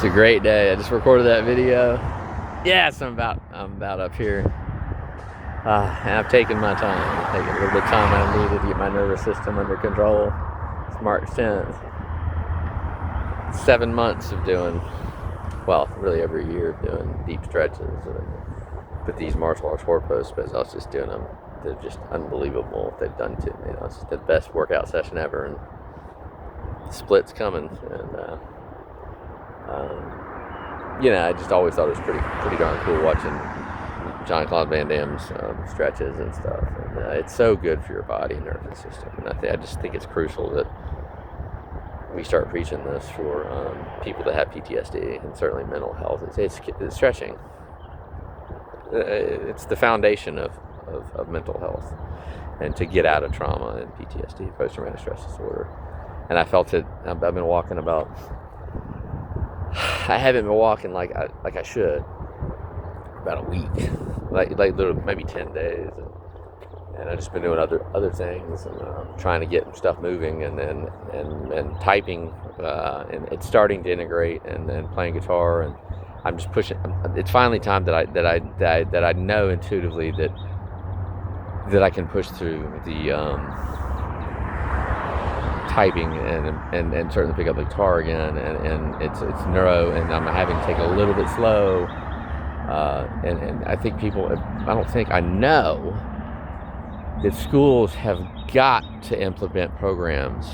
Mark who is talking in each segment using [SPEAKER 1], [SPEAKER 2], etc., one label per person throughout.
[SPEAKER 1] a great day. I just recorded that video. Yes, I'm about up here. And I've taken my time. I've taken a little bit of time I needed to get my nervous system under control. It's March 10th. 7 months of doing, well, really every year of doing deep stretches. But these martial arts horror posts, but I was just doing them. They're just unbelievable what they've done to me. It's the best workout session ever, and the split's coming. And I just always thought it was pretty darn cool watching Jean-Claude Van Damme's stretches and stuff. And it's so good for your body and nervous system. And I just think it's crucial that we start preaching this for people that have PTSD and certainly mental health. It's stretching. It's the foundation of mental health, and to get out of trauma and PTSD, post-traumatic stress disorder. And I felt it. I've been walking about. I haven't been walking like I should. About a week, like literally maybe 10 days, and I've just been doing other things and trying to get stuff moving, and typing, and it's starting to integrate, and then playing guitar, and I'm just pushing. It's finally time that I know intuitively that I can push through the typing and starting to pick up the guitar again, and it's neuro, and I'm having to take it a little bit slow, and I think I know that schools have got to implement programs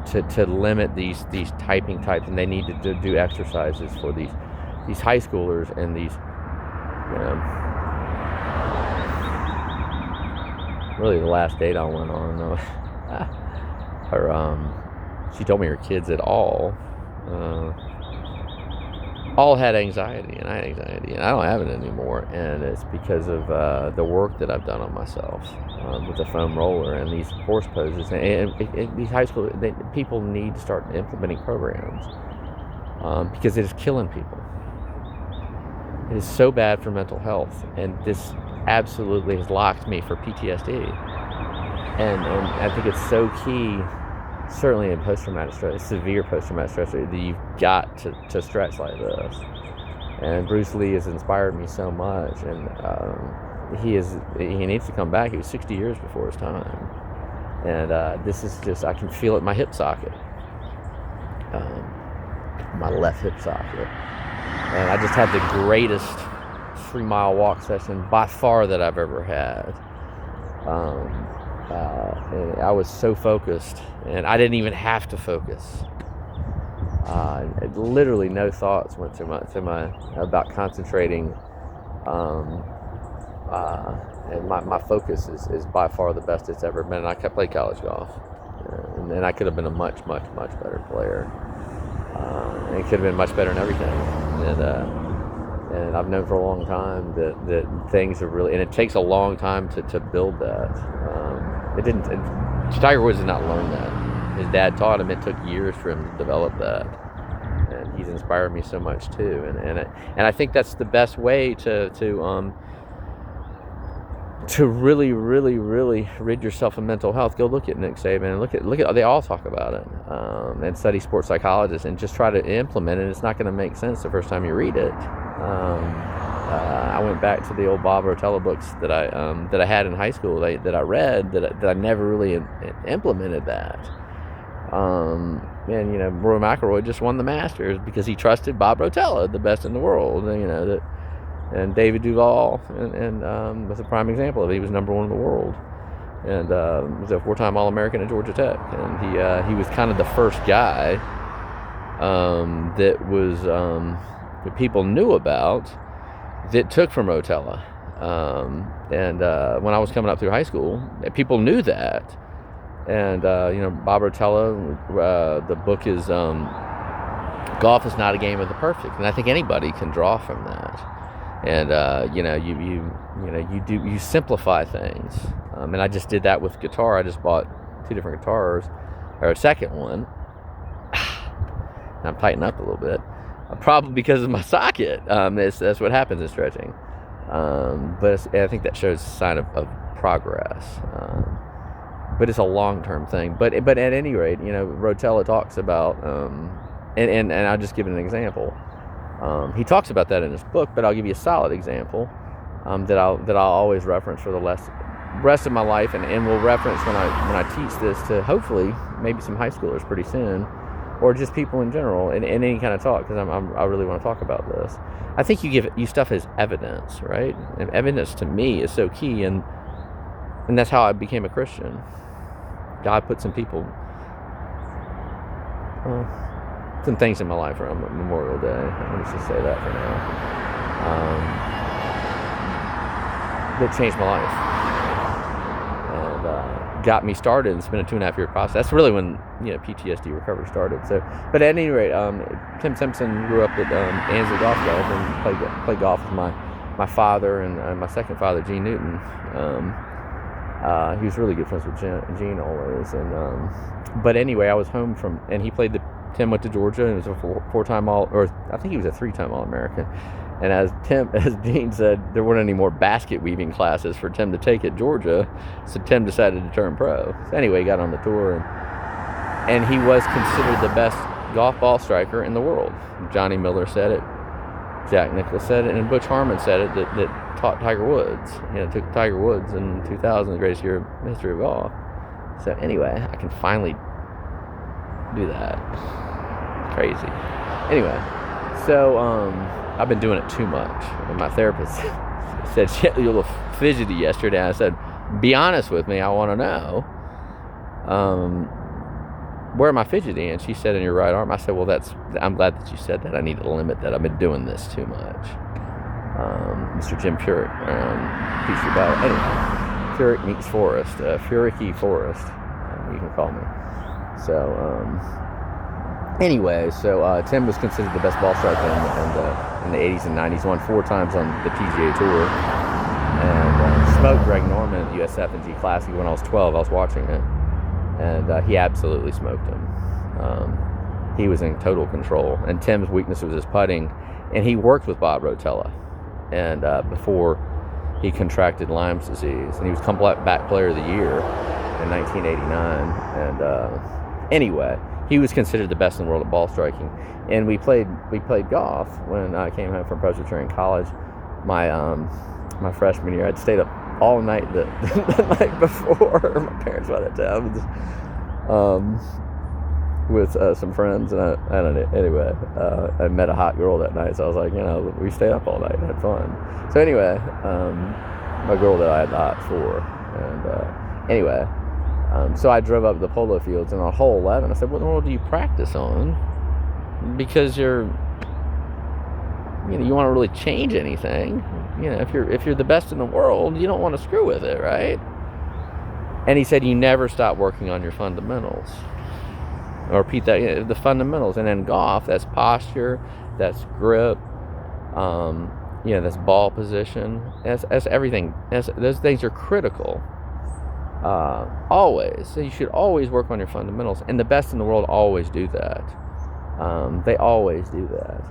[SPEAKER 1] to limit these typing types, and they need to do exercises for these high schoolers and these really the last date I went on. She told me her kids at all had anxiety, and I had anxiety, and I don't have it anymore, and it's because of the work that I've done on myself with the foam roller and these horse poses, and these high school people need to start implementing programs because it is killing people. It is so bad for mental health, and this absolutely has locked me for PTSD, and I think it's so key, certainly in post-traumatic stress, severe post-traumatic stress, that you've got to stretch like this. And Bruce Lee has inspired me so much, and he needs to come back. He was 60 years before his time, and this is just, I can feel it in my hip socket, my left hip socket, and I just had the greatest 3-mile walk session by far that I've ever had. And I was so focused, and I didn't even have to focus. Literally no thoughts went through my about concentrating, and my focus is by far the best it's ever been. And I played college golf, and I could have been a much better player, and it could have been much better in everything. And I've known for a long time that things are really, and it takes a long time to build that. Tiger Woods did not learn that. His dad taught him. It took years for him to develop that, and he's inspired me so much too. And I think that's the best way to really rid yourself of mental health. Go look at Nick Saban, and look at they all talk about it, and study sports psychologists, and just try to implement it. It's not going to make sense the first time you read it. I went back to the old Bob Rotella books that I had in high school that I read, that I never really implemented that. And Roy McIlroy just won the Masters because he trusted Bob Rotella, the best in the world. And David Duval and was a prime example of it. He was number one in the world, and was a 4-time All-American at Georgia Tech. And he was kind of the first guy that was that people knew about, that took from Rotella. And when I was coming up through high school, people knew that. And Bob Rotella, the book is Golf is Not a Game of the Perfect, and I think anybody can draw from that. And you simplify things. And I just did that with guitar. I just bought 2 different guitars, or a second one. And I'm tightening up a little bit. Probably because of my socket. That's what happens in stretching. But I think that shows a sign of progress. But it's a long-term thing. But at any rate, Rotella talks about and I'll just give an example. He talks about that in his book, but I'll give you a solid example that I'll always reference for the rest of my life, and will reference when I teach this to hopefully maybe some high schoolers pretty soon, or just people in general in any kind of talk, because I really want to talk about this. I think you stuff as evidence, right? And evidence to me is so key, and that's how I became a Christian. God put some people, some things in my life around Memorial Day. Let me just say that for now. That changed my life and got me started. It's been a 2.5-year process. That's really when PTSD recovery started. So, but at any rate, Tim Simpson grew up at Ansley Golf Club and played golf with my father and my second father, Gene Newton. He was really good friends with Gene always. And but anyway, I was home and he played Tim went to Georgia and was a 4-time I think he was a 3-time All-American. And as Gene said, there weren't any more basket weaving classes for Tim to take at Georgia, so Tim decided to turn pro. So anyway, he got on the tour, and he was considered the best golf ball striker in the world. Johnny Miller said it, Jack Nicklaus said it, and Butch Harmon said it, that taught Tiger Woods. Took Tiger Woods in 2000, the greatest year in the history of golf. So anyway, I can finally do that. Crazy. Anyway, so I've been doing it too much, and my therapist said, "You're a little fidgety yesterday." I said, "Be honest with me. I want to know where am I fidgety?" And she said, "In your right arm." I said, "Well, I'm glad that you said that. I need to limit that. I've been doing this too much." Mr. Jim Furyk around Peachtree Valley. Anyway, Furyk meets Forrest, Furyky Forrest, you can call me. So anyway, Tim was considered the best ball striker in the 80s and 90s. Won 4 times on the PGA Tour, and smoked Greg Norman at the USF&G Classic when I was 12. I was watching it, and he absolutely smoked him. He was in total control, and Tim's weakness was his putting, and he worked with Bob Rotella, and before he contracted Lyme's disease, and he was comeback player of the year in 1989, and anyway, he was considered the best in the world at ball striking. And we played golf when I came home from Presbyterian College. My freshman year, I'd stayed up all night the night before. My parents by that time, with some friends, and I don't know. Anyway, I met a hot girl that night, so I was like, we stayed up all night and had fun. So anyway, my girl that I had the hots for, and anyway. So I drove up to the polo fields, and on hole 11, I said, "What in the world do you practice on? Because you want to really change anything. If you're the best in the world, you don't want to screw with it, right?" And he said, "You never stop working on your fundamentals." I'll repeat that, the fundamentals. And in golf, that's posture, that's grip, that's ball position, that's everything. Those things are critical. Always. So you should always work on your fundamentals, and the best in the world always do that. They always do that,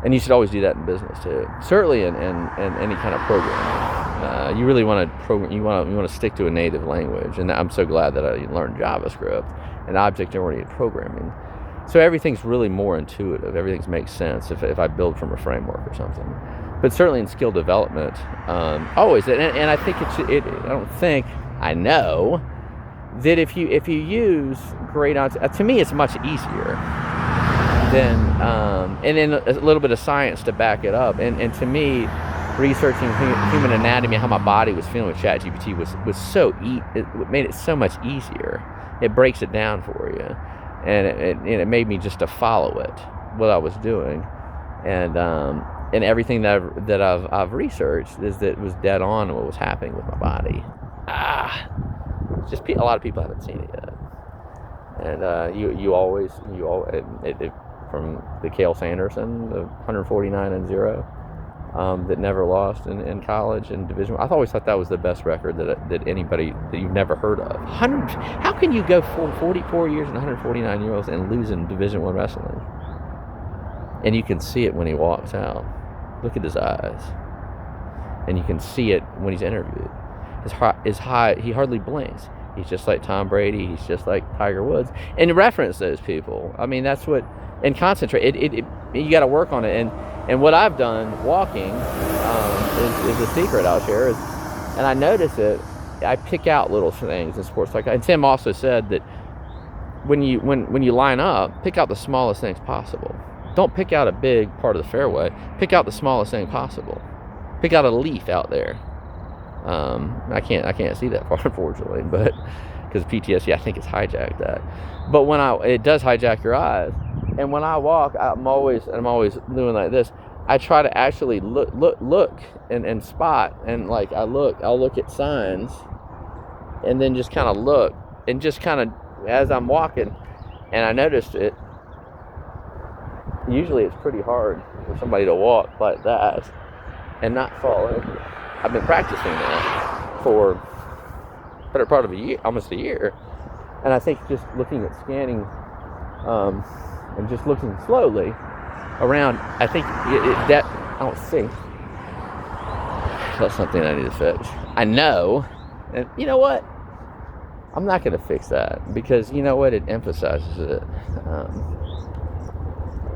[SPEAKER 1] and you should always do that in business too. Certainly in any kind of program. You really want to program. You want to stick to a native language, and I'm so glad that I learned JavaScript and object-oriented programming. So everything's really more intuitive. Everything makes sense if I build from a framework or something. But certainly in skill development, always. And I think I know that if you use great odds, to me it's much easier than and then a little bit of science to back it up. And to me, researching human anatomy and how my body was feeling with ChatGPT was it made it so much easier. It breaks it down for you, and it made me just to follow it, what I was doing, and everything that I've researched is that it was dead on what was happening with my body. Just a lot of people haven't seen it yet, and you always from the Cale Sanderson, the 149-0, that never lost in college and Division I. I've always thought that was the best record that anybody that you've never heard of. How can you go for 44 years and 149 year olds and lose in Division I wrestling? And you can see it when he walks out. Look at his eyes, and you can see it when he's interviewed. His high, he hardly blinks. He's just like Tom Brady. He's just like Tiger Woods. And reference those people. I mean, that's what, and concentrate. You got to work on it. And what I've done walking is a secret I'll share. And I notice it. I pick out little things in sports like. And Tim also said that when you line up, pick out the smallest things possible. Don't pick out a big part of the fairway. Pick out the smallest thing possible. Pick out a leaf out there. I can't see that far, unfortunately, but because PTSD, I think it's hijacked that. But it does hijack your eyes. And when I walk, I'm always doing like this. I try to actually look and spot, and like I'll look at signs, and then just kind of look, and just kind of as I'm walking, and I noticed it. Usually, it's pretty hard for somebody to walk like that and not fall in. I've been practicing that for a better part of a year, almost a year. And I think just looking at scanning and just looking slowly around, I think I don't think that's something I need to fix. I know, and you know what? I'm not going to fix that because you know what? It emphasizes it.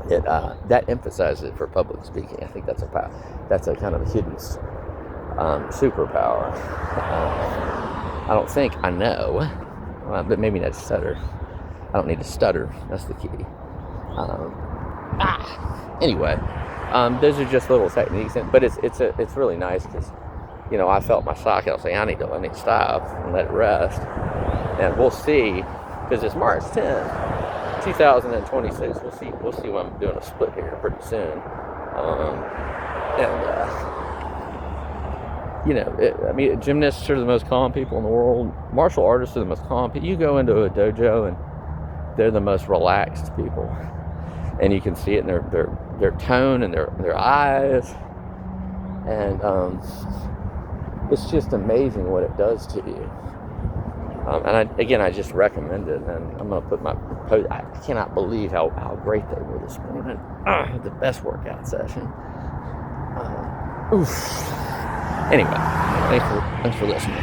[SPEAKER 1] That emphasizes it for public speaking. I think that's a kind of a hidden superpower. I don't think I know, but maybe not stutter. I don't need to stutter. That's the key. Anyway, those are just little techniques, but it's really nice because I felt my socket. I was saying I need to stop and let it rest, and we'll see because it's March 10th, 2026. We'll see when I'm doing a split here pretty soon, gymnasts are the most calm people in the world. Martial artists are the most calm people. You go into a dojo and they're the most relaxed people, and you can see it in their tone and their eyes, and it's just amazing what it does to you. And I just recommend it, and I'm gonna put my post. I cannot believe how great they were this morning. The best workout session. Anyway, thanks for listening.